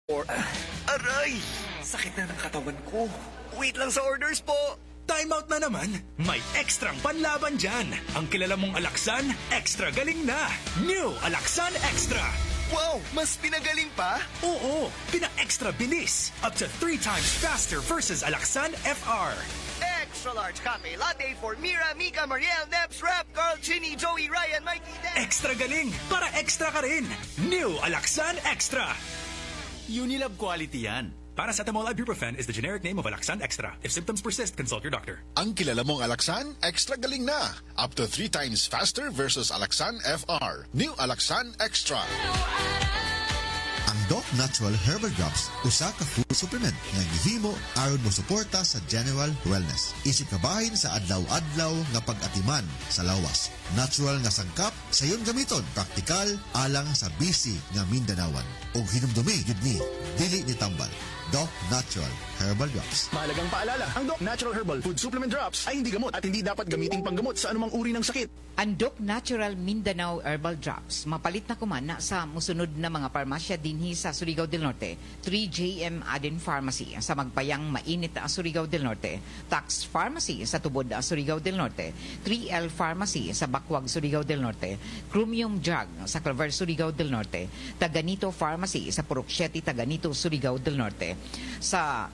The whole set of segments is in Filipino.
Aray! Sakit na ng katawan ko. Wait lang sa orders po. Timeout na naman. May ekstrang panlaban dyan. Ang kilala mong Alaksan, extra galing na. New Alaksan Extra. Wow! Mas pinagaling pa? Oo, pina-extra bilis. Up to 3 times faster versus Alaksan FR. Extra large cafe latte for Mira, Mika, Mariel, Debs, Rap, Carl, Chinny, Joey, Ryan, Mikey, Dan. Extra galing para extra ka rin. New Alaksan Extra. Unilab quality yan. Paracetamol ibuprofen is the generic name of Alaksan Extra. If symptoms persist, consult your doctor. Ang kilala mong Alaksan, extra galing na. Up to 3 times faster versus Alaksan FR. New Alaksan Extra. Ang Doc Natural Herbal Drops, usa ka food supplement nga gihimo aron mo suporta sa general wellness. Isip kabahin sa adlaw-adlaw nga pag-atiman sa lawas. Natural nga sangkap sayon gamiton, praktikal alang sa busy nga Mindanawan. Og hinumdumi gyud ni dili ni tambal. Doc Natural Herbal Drops. Mahalagang paalala, ang Doc Natural Herbal Food Supplement Drops ay hindi gamot at hindi dapat gamiting panggamot sa anumang uri ng sakit. Ang Doc Natural Mindanao Herbal Drops, mapalit na kumana sa musunod na mga parmasya dinhi sa Surigao del Norte. 3JM Aden Pharmacy sa Magpayang Mainit sa Surigao del Norte. Tax Pharmacy sa Tubod sa Surigao del Norte. 3L Pharmacy sa Bakwag, Surigao del Norte. Chromium Drug sa Claver, Surigao del Norte. Taganito Pharmacy sa Purok 7, Taganito, Surigao del Norte. Sa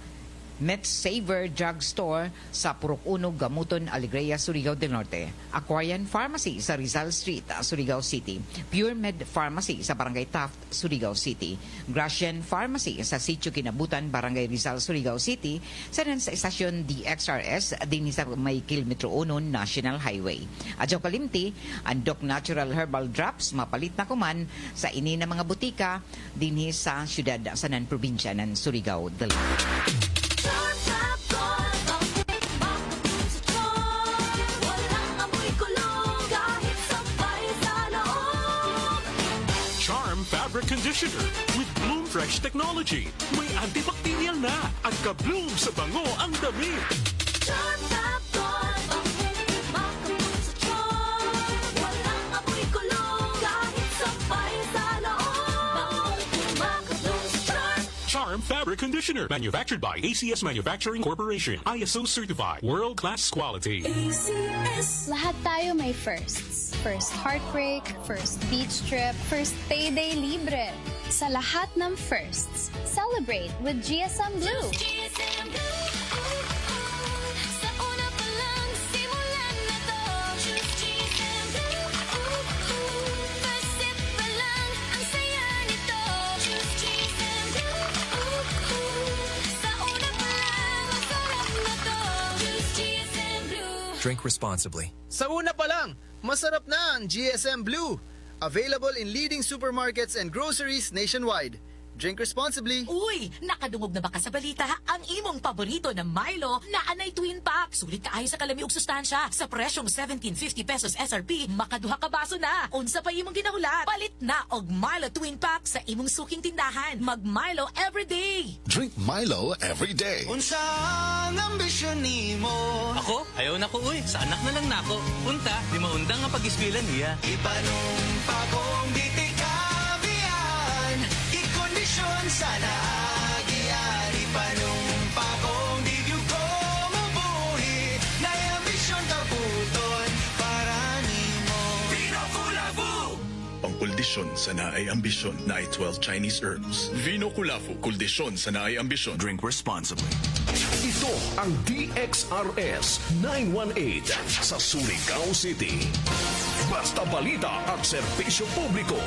MedSaver Drug Store sa Purok 1, Gamuton, Alegria, Surigao del Norte. Aquarian Pharmacy sa Rizal Street, Surigao City. Pure Med Pharmacy sa Barangay Taft, Surigao City. Gracian Pharmacy sa Sitio Kinabutan, Barangay Rizal, Surigao City. Sa Estasyon DXRS din sa may Kilometro 1 National Highway. Adyo kalimti, ang Doc Natural Herbal Drops mapalit na kuman sa ini na mga butika dinhi sa syudad sa probinsya ng Surigao del Norte. Charm Fabric Conditioner with Bloom Fresh Technology. May antibacterial na at ka-bloom sa bango ang damit. Charm Fabric, makabloom sa charm. Walang amoy kulong kahit sabay sa loob. Makabloom sa charm. Charm Fabric Conditioner. Manufactured by ACS Manufacturing Corporation. ISO certified. World-class quality. ACS. Lahat tayo may firsts. First heartbreak, first beach trip, first payday libre. Sa lahat ng firsts, celebrate with GSM Blue. GSM Blue. Sa una pa lang, simulan na to. Choose GSM Blue. First sip pa lang, ang saya nito. Choose GSM Blue. Sa una pa lang, ang sarap na to. Choose GSM Blue. Drink responsibly. Sa una pa lang, masarap na ang GSM Blue. Available in leading supermarkets and groceries nationwide. Drink responsibly. Uy, nakadungog na ba ka sa balita? Ang imong paborito na Milo na anay twin pack. Sulit kaayo sa kalami ug sustansya. Sa presyong 17.50 pesos SRP, makaduha ka baso na. Unsa pa imong ginahulat? Palit na og Milo twin pack sa imong suking tindahan. Mag Milo everyday. Drink Milo every day. Unsa ang ambisyon nimo? Ako? Ayaw na ko uy. Sa anak na lang nako. Unta, di maundang nga pag-eskwela niya. Ipanumpa kong bitikabihan. Ikondisyon sana agian. Ipanumpa kong digyo ko mabuhi. Na'y ambisyon kabuton para nimo. Vino Kulafu! Pangkuldisyon sa naay ambisyon na ay 12 Chinese herbs. Vino Kulafu, kuldisyon sa naay ambisyon. Drink responsibly. Ito ang DXRS 918 sa Surigao City. Basta balita at serbisyo publiko.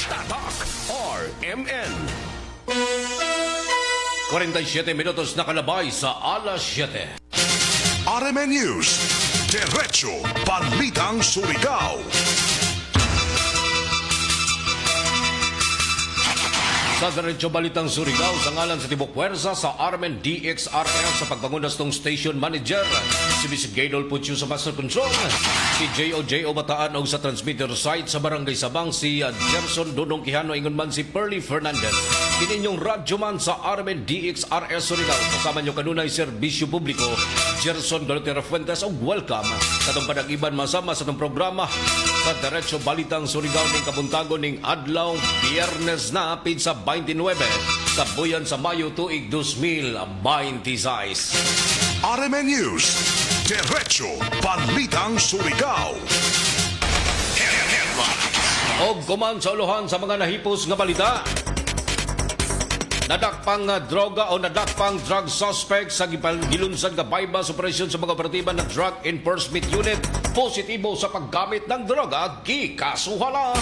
Tatak RMN. 47 minutos na kalabay sa alas 7. RMN News. Diretso Balitang Surigao. Sa Diretso Balitang Surigao, sa ngalan sa Tibok Puwersa sa RMN DXRF sa pagpangunas ng Station Manager Si Miss Gaynol Puccio sa Master Control. Si J.O. Bataan og sa transmitter site sa Barangay Sabang si Gerson Dodong Quijano ingon man si Pearly Fernandez. Kininyong radyo man sa RMN DXRS Surigao. Kasama nyo kanunay serbisyo publiko Gerson Dolotero Fuentes og welcome. Katong panag-iban masama sa itong programa sa Diretso Balitang Surigao ning kabuntagon ning adlaw Biyernes na pizza 29 sa buyan sa Mayo tuig 2026. RMN News, Diretso Balitang Surigao. Og kuman sa uluhan sa mga nahipos nga balita. Nadakpang droga o nadakpang drug suspect sa gilunsan nga bypass operasyon sa mga operatiba ng Drug Enforcement Unit positibo sa paggamit ng droga gikasuhala.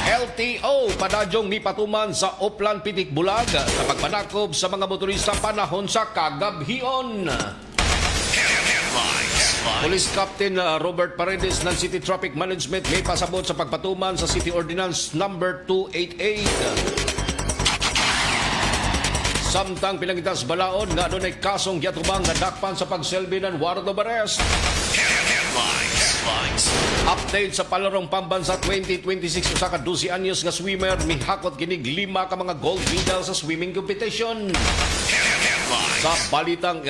LTO padadyong mipatuman sa Oplan Pitik Bulag sa pagpanakob sa mga motorista panahon sa kagabhion. Police Captain Robert Paredes ng City Traffic Management may pasabot sa pagpatuman sa City Ordinance number 288. Samtang pinangitas balaod nga doon ay kasong yatubang nadakpan sa pagselbi ng warrant of arrest. Update sa palarong pambansa 2026 usa ka 12 anyos nga swimmer mihakot kinig 5 ka mga gold medal sa swimming competition. Sa balitang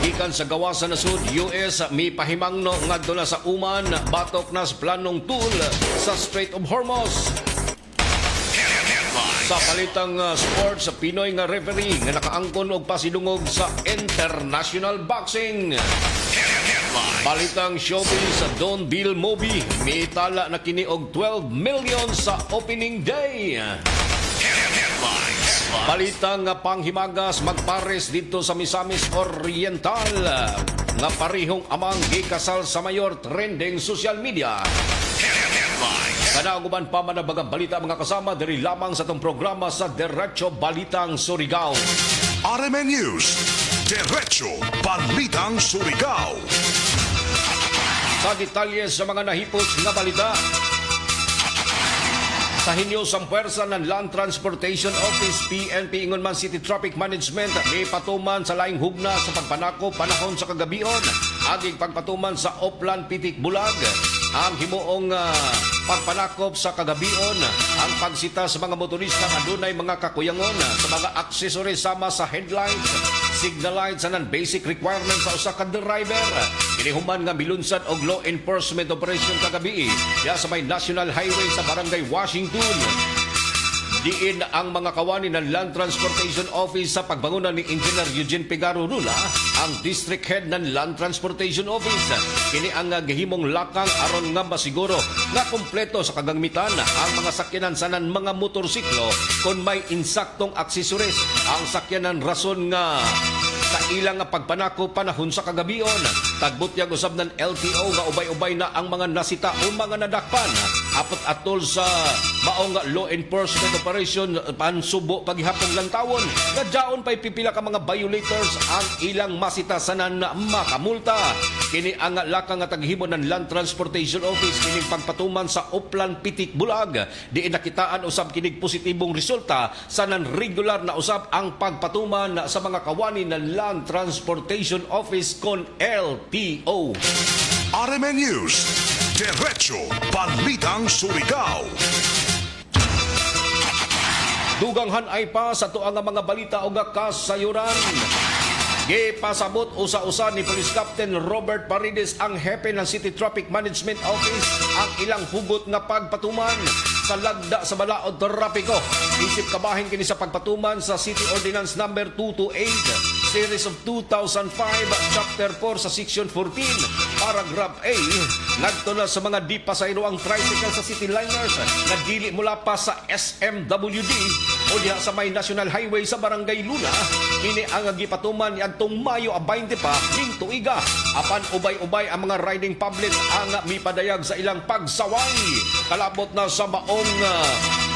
gikan sa gawasan na Sud, US, may pahimangno ngadto na sa Uman, batok na sa planong tool sa Strait of Hormuz. Sa balitang sports, sa Pinoy nga referee nga nakaangkon og pasidungog sa international boxing. Balitang showbiz sa Don Bill Moby, may tala na kini og 12 million sa opening day. Balitang panghimagas magpares dito sa Misamis Oriental nga parihong amang gikasal sa mayor trending social media. Kanaguban pa man ang mga balita mga kasama diri lamang sa itong programa sa Diretso Balitang Surigao. RMN News, Diretso Balitang Surigao. Sa detalye sa mga nahipos nga balita, sa hinyosang puwersa ng Land Transportation Office PNP Ingon Man City Traffic Management may patuman sa laing hugna sa pagpanako panahon sa kagabion aging pagpatuman sa Oplan Pitik Bulag ang himuong pagpanakop sa kagabion ang pagsita sa mga motorista nga dunay mga kakuyangon sa mga accessories sama sa headlights, signal lights and basic requirements sa usa ka driver. Kinihuman nga milunsad og law enforcement operation kagabi diya sa may National Highway sa Barangay Washington. Diin ang mga kawani ng Land Transportation Office sa pagbangunan ni Engineer Eugene Pigaro Rula, ang District Head ng Land Transportation Office. Kini ang gihimong lakang aron nga masiguro nga kumpleto sa kagamitan ang mga sakyanan sanan mga motorsiklo kung may insaktong accessories ang sakyanan rason nga sa ilang pagpanako panahon sa kagabion. Tagbutyag usab ng LTO nga ubay-ubay na ang mga nasita o mga nadakpan. Apot atol sa maong law enforcement operation pansubo paghihapong lantawon. Nadyaon pa'y pipila ka mga violators ang ilang masita sanan makamulta. Kini ang lakang nga taghimo ng Land Transportation Office kining pagpatuman sa Oplan Pitik Bulag. Diin nakitaan usab kinig positibong resulta sanan regular na usab ang pagpatuman sa mga kawani ng Land Transportation Office kon LTO. RMN News, Diretso Balitang Surigao. Duganghan ay pa sa tuang mga balita o kasayuran. Gipasabot usa-usa ni Police Captain Robert Paredes ang hepe ng City Traffic Management Office ang ilang hugot nga pagpatuman sa lagda sa balaod trapiko. Isip kabahin kini sa pagpatuman sa City Ordinance number 228 Series of 2005 Chapter 4 sa Section 14 Paragraph A. Nagto na sa mga di pasayro ang tricycle sa City Liners na dili mula pa sa SMWD o diha sa may National Highway sa Barangay Luna. Kini ang gipatuman ni adtong Mayo 20 pa ning tuiga. Apan ubay-ubay ang mga riding public ang mipadayag sa ilang pagsaway. Kalabot na sa maong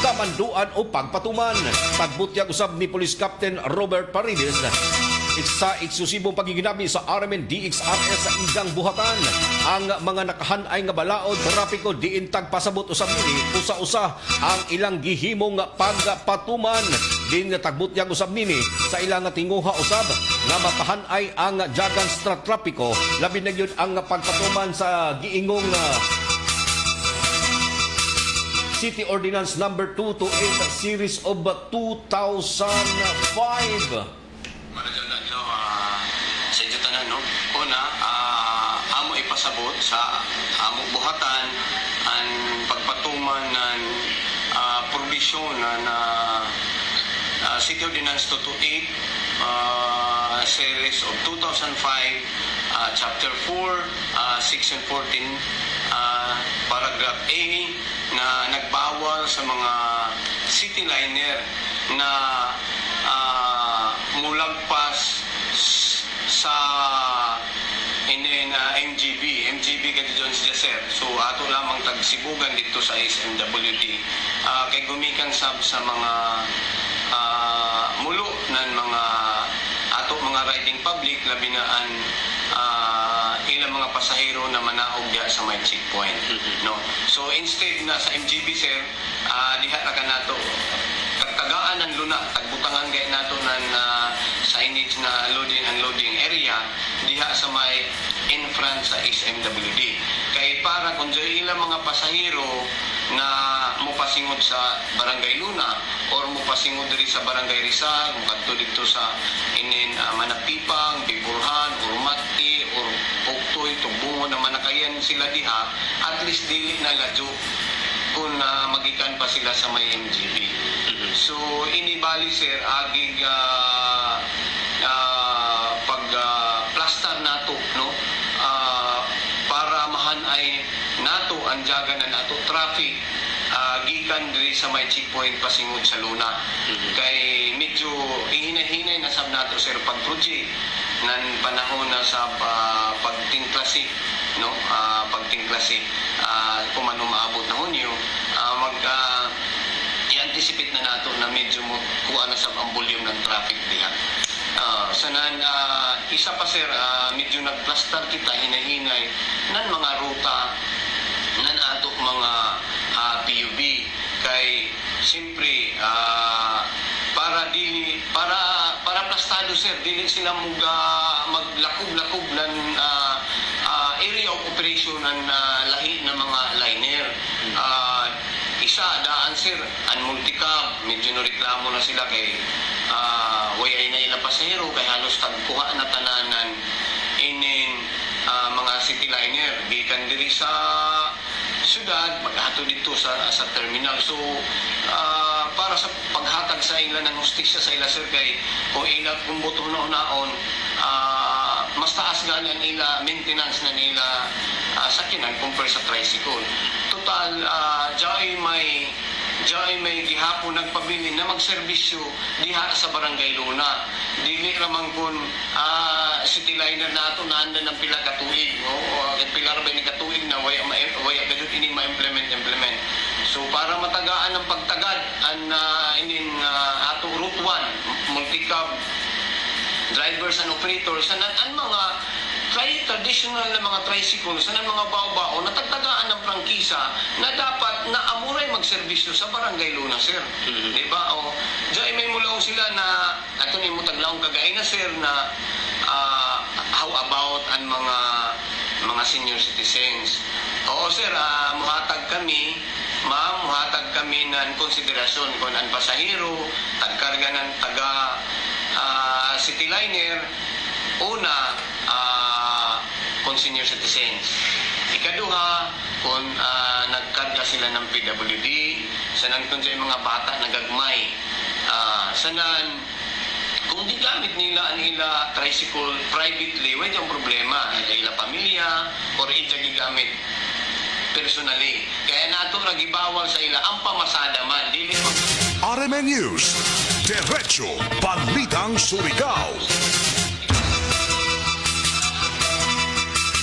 kamanduan o pagpatuman. Pagbutyag usab ni Police Captain Robert Paredes sa eksklusibong pagiginabi sa RMN DXRS sa igang buhatan ang mga nakahanay nga balaod trapiko diin tagpasabot usab nini usa-usa ang ilang gihimong pagpatuman din nga tagbut niyang usab nini sa ilang nga tinguha usab nga mapahanay ang Jagans Trapiko labi na gyud ang pagpatuman sa giingong City Ordinance number 228 series of 2005. Sa inyo tanan, no? Una, amo ipasabot sa amo buhatan ang pagpatuman ng provision na City Ordinance 228 series of 2005 chapter 4 section 14 paragraph A na nagbawal sa mga city liner na mulagpas sa MGB kadi John sir. So ato lamang tagsibugan dito sa SMWD kay gumikan sa mga mulo ng mga ato mga riding public labi na ang ilang mga pasahero na manaog diha sa may checkpoint, no. So instead na sa MGB sir, diha ra kanato tagaan ng luna, tagbutangan gay nato ng signage na loading and unloading area diha sa may in front sa SMWD. Kay para kung ilang mga pasahero na mupasingod sa Barangay Luna or mupasingod diri sa Barangay Rizal, mukadto dito sa Manapipang, Biburhan, Urmati, or Puktoy, Tubungo na manakayan sila diha, at least dili na ladyo kung magikan pa sila sa may MGB. So inibali sir agig pag-plaster nato, no, para mahanay nato ang jaga na nato traffic gikan diri sa may checkpoint pasingod sa Luna. Kay medyo ihinay-hinay na sab nato sir pag-project nan panahon na sa pagtingklase, no, pagtingklase kung man umaabot na Hunyo, i-anticipate na nato na medyo kuha na sa ang volume ng traffic diha. Sanan isa pa sir, medyo nagplaster kita hinay-hinay nan mga ruta nan ato mga PUB kay siyempre para plastado sir dili sila maglakob-lakob ng area of operation ng lahi ng mga liner. Isa daan sir ang multicab medyo reklamo na sila kay wayay na ilang pasahero kay halos tagkuha na tananan inin mga city liner gikan diri sa syudad maghato dito sa terminal. So para sa paghatag sa ila ng hustisya sa ila sir kay kung ila kung buto na unaon mas taas gani ang ila maintenance na nila sakyanan compare sa tricycle. Total jay may gihapon nagpabili na magserbisyo diha sa Barangay Luna. Dili ramang kun city liner nato na anda ng pila ka tuig, no? Pila ra ba ni katuig na way gadud ini ma-implement. So para matagaan ang pagtagad an ato route 1 multi-cab drivers and operators ang mga traditional na mga tricycle sa mga bao-bao na tagtagaan ng prangkisa na dapat na amuray magserbisyo sa Barangay Luna sir. Di ba? O diyan may mulaw sila na ato ni mo taglaong kagay na sir na how about ang mga senior citizens. Oo sir, muhatag kami ng konsiderasyon kung ang pasahero tagkarga ng taga city liner. Una, kung senior citizens. Ikaduha, kung nagkarga sila ng PWD, sanan kung sa mga bata nagagmay. Sanan, kung di gamit nila ang ila tricycle privately, wala yung problema. Ila pamilya, or ija gigamit personally. Kaya nato nagibawal sa ila ang pamasada man. Dili RMN News, Diretso Balitang Surigao.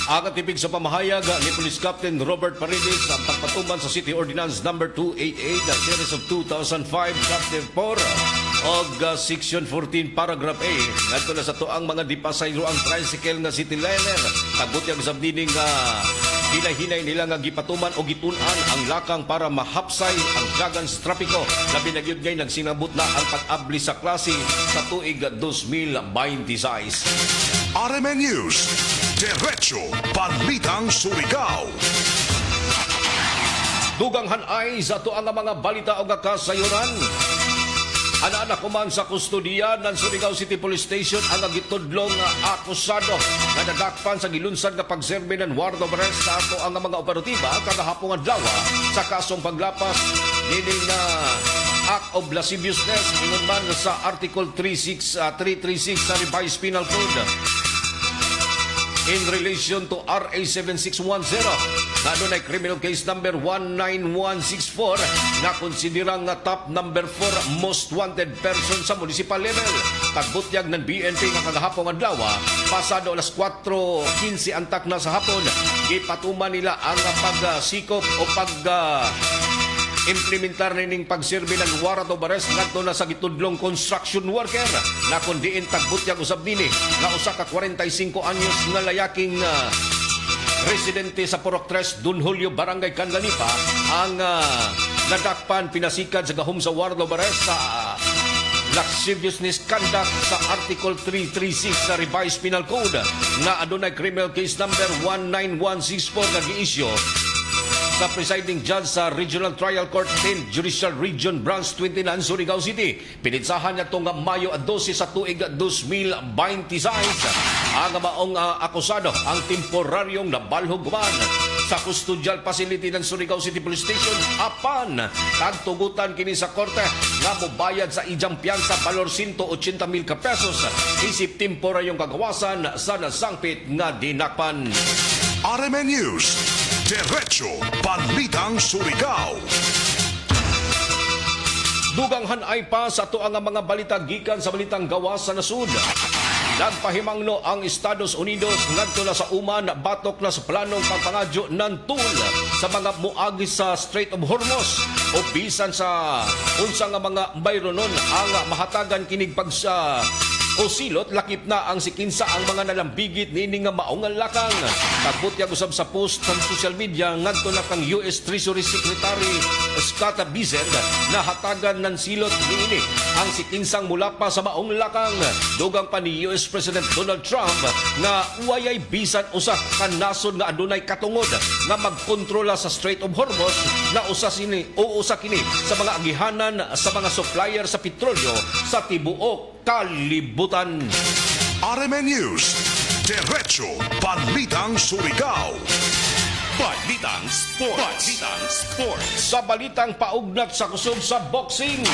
Ang katipig sa pamahayag ni Police Captain Robert Paredes ang pagpatuman sa City Ordinance number 288 na series of 2005 chapter 4 og section 14 paragraph A ngadto na sa tuang mga dipasayro ang tricycle nga city liner tagbut yang sabdining Hinay-hinay nila nga gipatuman o gitun-an ang lakang para mahapsay ang Dragons Tropico. Labi na yun ngay nagsinabot na ang pag-abli sa klase sa tuig 2026. RMN News, Diretso Balitang Surigao. Dugang hanay sa to ang mga balita o kasayuran. Ana-ana kuman sa kustudiya ng Surigao City Police Station ang gitudlong akusado na nadakpan sa gilunsan nga pagserbe ng warrant of arrest sa ato ang mga operatiba kagahapon adlaw sa kasong paglapas nining act of lasciviousness ingon man sa Article 336 sa Revised Penal Code in relation to RA 7610 na doon ay criminal case number 19164 na konsiderang nga top number 4 most wanted person sa municipal level. Tagbutyag ng BNP nga kagahapon adlaw pasado alas 4:15 antak na sa hapon gipatuman nila ang pagsikop o implementar ning pagsirbi ng warrant of arrest ngadto na sa gitudlong construction worker na kundiin tagbutyag usab nini nga usa ka 45 anyos nga layaking residente sa Purok 3 Don Julio Barangay Canlanipa ang nadakpan pinasikad sa gahom sa warrant of arrest sa lasciviousness conduct sa Article 336 sa Revised Penal Code nga adunay criminal case number 19164 nga gi-issue sa presiding judge sa Regional Trial Court 10 Judicial Region Branch 29 Surigao City. Pinitsahan niya itong Mayo 12 sa tuig 2026. Ang maong akusado ang temporaryong nabalhuguman sa custodial facility ng Surigao City Police Station apan tagtugutan kini sa korte nga mobayad sa ijang piyansa balor 180,000 ka pesos isip temporaryong kagawasan sa nasangpit nga dinakpan. RMN News, Diretso Balitang Surigao. Dugang hanay pa sa to ang mga balita gikan sa balitang gawas sa nasud. Nagpahimangno ang Estados Unidos ngadto na sa uman batok na sa planong pagpangadyo ng tool sa mga muagi sa Strait of Hormuz o bisan sa unsa nga mga bayronon ang mahatagan kinig pag sa o silot lakip na ang sikinsa ang mga nalambigit nini nga maong lakang. Tagbutyag usab sa post sa social media ngadto na kang US Treasury Secretary Scott Bessent na hatagan ng silot niini ang sikinsang mula pa sa maong lakang. Dugang pa ni US President Donald Trump nga wayay bisan usa ka nasod nga adunay katungod nga magkontrola sa Strait of Hormuz na usa kini sa mga agihanan sa mga supplier sa petrolyo sa tibuok kalibutan. RMN News, Diretso Balitang Surigao. Balitang Sports. Sa balitang paugnat sa kusog sa boxing,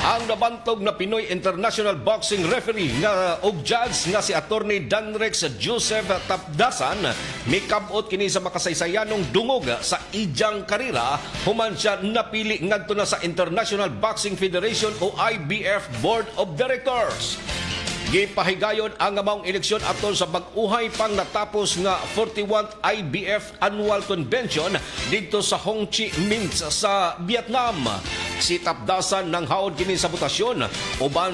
ang nabantog na Pinoy International Boxing Referee nga og judge nga si Attorney Danrex Joseph Tapdasan mikabot kini sa makasaysayanong dungog sa ijang karira human siya napili ngadto na sa International Boxing Federation o IBF Board of Directors. Gipahigayon ang maong eleksyon aton sa bag-uhay pang natapos nga 41th IBF Annual Convention dito sa Ho Chi Minh sa Vietnam. Si Tapdasan nang haod kini sa botasyon uban